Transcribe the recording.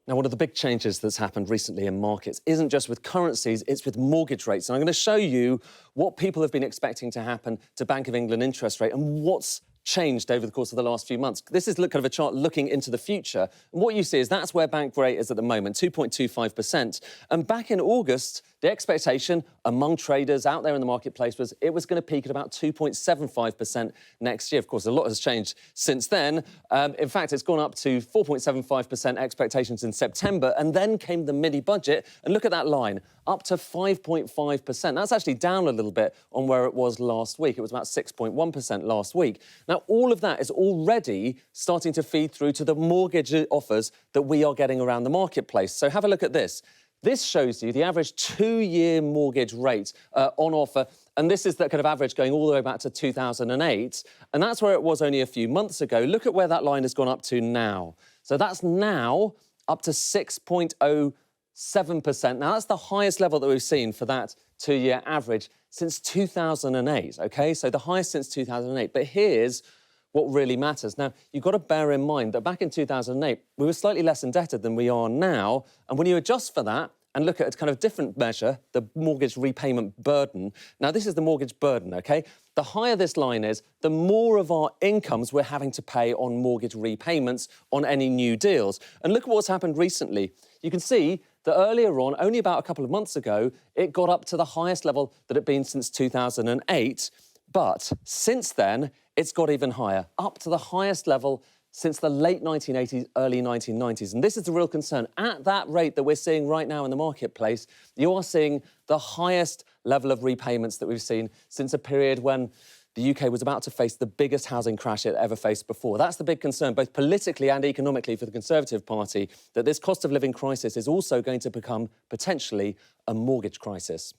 Now, one of the big changes that's happened recently in markets isn't just with currencies, it's with mortgage rates. And I'm going to show you what people have been expecting to happen to Bank of England interest rate and what's changed over the course of the last few months. This is kind of a chart looking into the future. And what you see is that's where bank rate is at the moment, 2.25%. And back in August, the expectation among traders out there in the marketplace was it was going to peak at about 2.75% next year. Of course, a lot has changed since then. In fact, it's gone up to 4.75% expectations in September, and then came the mini budget. And look at that line, up to 5.5%. That's actually down a little bit on where it was last week. It was about 6.1% last week. Now, all of that is already starting to feed through to the mortgage offers that we are getting around the marketplace. So have a look at this. This shows you the average two-year mortgage rate on offer, and this is that kind of average going all the way back to 2008, and that's where it was only a few months ago. Look at where that line has gone up to now. So that's now up to 6.07%. Now, that's the highest level that we've seen for that two-year average since 2008, OK? So the highest since 2008. But here's what really matters. Now, you've got to bear in mind that back in 2008, we were slightly less indebted than we are now. And when you adjust for that and look at a kind of different measure, the mortgage repayment burden. Now, this is the mortgage burden, OK? The higher this line is, the more of our incomes we're having to pay on mortgage repayments on any new deals. And look at what's happened recently. You can see that earlier on, only about a couple of months ago, it got up to the highest level that it'd been since 2008. But since then, it's got even higher, up to the highest level since the late 1980s, early 1990s. And this is the real concern. At that rate that we're seeing right now in the marketplace, you are seeing the highest level of repayments that we've seen since a period when the UK was about to face the biggest housing crash it ever faced before. That's the big concern, both politically and economically for the Conservative Party, that this cost of living crisis is also going to become potentially a mortgage crisis.